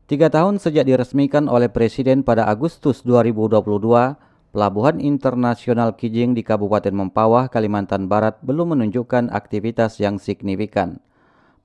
3 tahun sejak diresmikan oleh Presiden pada Agustus 2022, Pelabuhan Internasional Kijing di Kabupaten Mempawah, Kalimantan Barat belum menunjukkan aktivitas yang signifikan.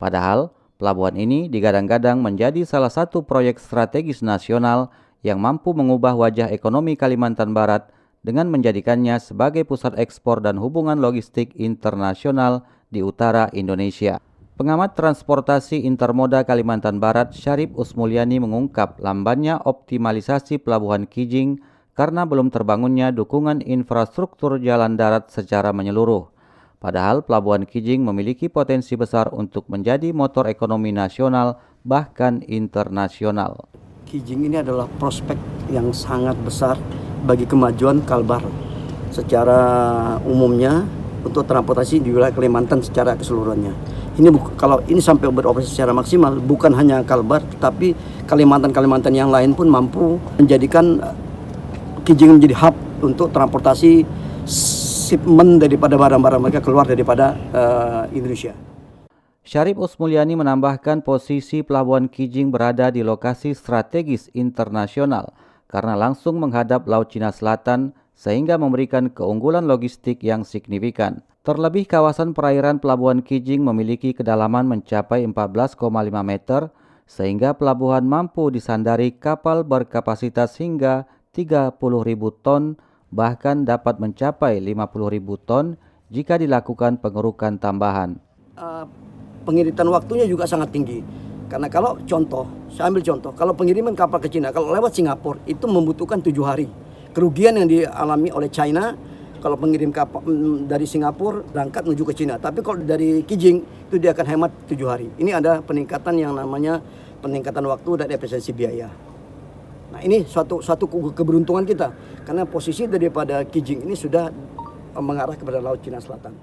Padahal, pelabuhan ini digadang-gadang menjadi salah satu proyek strategis nasional yang mampu mengubah wajah ekonomi Kalimantan Barat dengan menjadikannya sebagai pusat ekspor dan hubungan logistik internasional di utara Indonesia. Pengamat transportasi intermoda Kalimantan Barat, Syarif Usmulyani mengungkap lambannya optimalisasi Pelabuhan Kijing karena belum terbangunnya dukungan infrastruktur jalan darat secara menyeluruh. Padahal Pelabuhan Kijing memiliki potensi besar untuk menjadi motor ekonomi nasional bahkan internasional. Kijing ini adalah prospek yang sangat besar bagi kemajuan Kalbar secara umumnya untuk transportasi di wilayah Kalimantan secara keseluruhannya. Kalau ini sampai beroperasi secara maksimal, bukan hanya Kalbar, tapi Kalimantan yang lain pun mampu menjadikan Kijing menjadi hub untuk transportasi shipment daripada barang-barang mereka keluar daripada Indonesia. Syarif Usmulyani menambahkan posisi Pelabuhan Kijing berada di lokasi strategis internasional karena langsung menghadap Laut Cina Selatan sehingga memberikan keunggulan logistik yang signifikan. Terlebih kawasan perairan Pelabuhan Kijing memiliki kedalaman mencapai 14,5 meter sehingga pelabuhan mampu disandari kapal berkapasitas hingga 30.000 ton bahkan dapat mencapai 50.000 ton jika dilakukan pengerukan tambahan. Pengiritan waktunya juga sangat tinggi. Karena kalau saya ambil contoh, kalau pengiriman kapal ke Cina, kalau lewat Singapura itu membutuhkan 7 hari. Kerugian yang dialami oleh China kalau pengirim kapal dari Singapura berangkat menuju ke Cina. Tapi kalau dari Kijing itu dia akan hemat 7 hari. Ini ada peningkatan yang namanya peningkatan waktu dan efisiensi biaya. Nah ini suatu keberuntungan kita. Karena posisi daripada Kijing ini sudah mengarah kepada Laut Cina Selatan.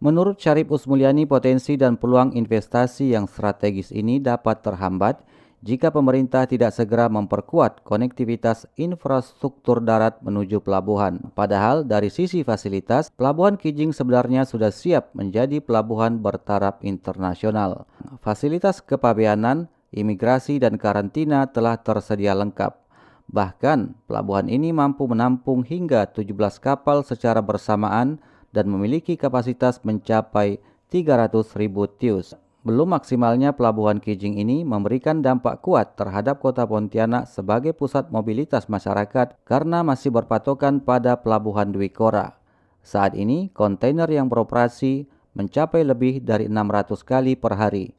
Menurut Syarif Usmulyani, potensi dan peluang investasi yang strategis ini dapat terhambat jika pemerintah tidak segera memperkuat konektivitas infrastruktur darat menuju pelabuhan. Padahal dari sisi fasilitas, Pelabuhan Kijing sebenarnya sudah siap menjadi pelabuhan bertaraf internasional. Fasilitas kepabeanan, imigrasi, dan karantina telah tersedia lengkap. Bahkan, pelabuhan ini mampu menampung hingga 17 kapal secara bersamaan dan memiliki kapasitas mencapai 300.000 TEU. Belum maksimalnya Pelabuhan Kijing ini memberikan dampak kuat terhadap kota Pontianak sebagai pusat mobilitas masyarakat karena masih berpatokan pada Pelabuhan Dwi Kora. Saat ini, kontainer yang beroperasi mencapai lebih dari 600 kali per hari.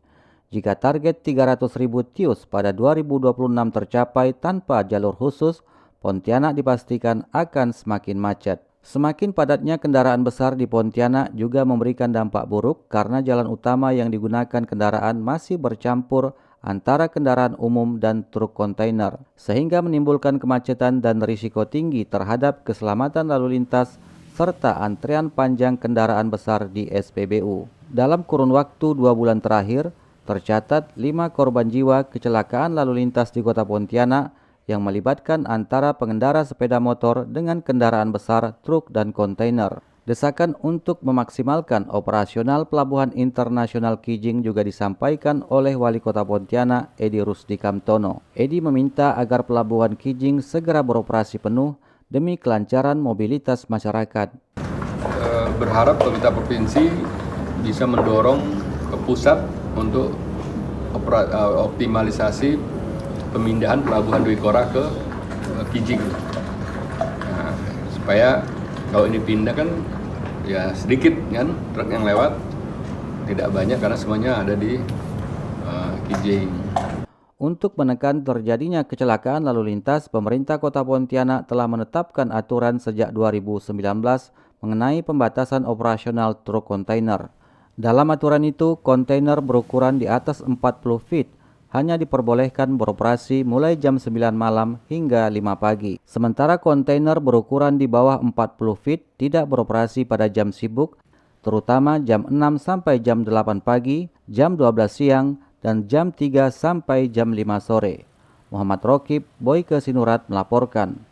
Jika target 300.000 TEU pada 2026 tercapai tanpa jalur khusus, Pontianak dipastikan akan semakin macet. Semakin padatnya kendaraan besar di Pontianak juga memberikan dampak buruk karena jalan utama yang digunakan kendaraan masih bercampur antara kendaraan umum dan truk kontainer, sehingga menimbulkan kemacetan dan risiko tinggi terhadap keselamatan lalu lintas serta antrean panjang kendaraan besar di SPBU. Dalam kurun waktu 2 bulan terakhir, tercatat 5 korban jiwa kecelakaan lalu lintas di kota Pontianak yang melibatkan antara pengendara sepeda motor dengan kendaraan besar, truk, dan kontainer. Desakan untuk memaksimalkan operasional Pelabuhan Internasional Kijing juga disampaikan oleh Wali Kota Pontianak, Edi Rusdi Kamtono. Edi meminta agar Pelabuhan Kijing segera beroperasi penuh demi kelancaran mobilitas masyarakat. Berharap pemerintah provinsi bisa mendorong ke pusat untuk optimalisasi pemindahan Pelabuhan Dwi Kora ke Kijing. Nah, supaya kalau ini pindah kan ya sedikit kan truk yang lewat, tidak banyak karena semuanya ada di Kijing. Untuk menekan terjadinya kecelakaan lalu lintas, pemerintah Kota Pontianak telah menetapkan aturan sejak 2019 mengenai pembatasan operasional truk kontainer. Dalam aturan itu, kontainer berukuran di atas 40 feet hanya diperbolehkan beroperasi mulai jam 9 malam hingga 5 pagi. Sementara kontainer berukuran di bawah 40 feet tidak beroperasi pada jam sibuk, terutama jam 6 sampai jam 8 pagi, jam 12 siang, dan jam 3 sampai jam 5 sore. Muhammad Rokib, Boyke Sinurat melaporkan.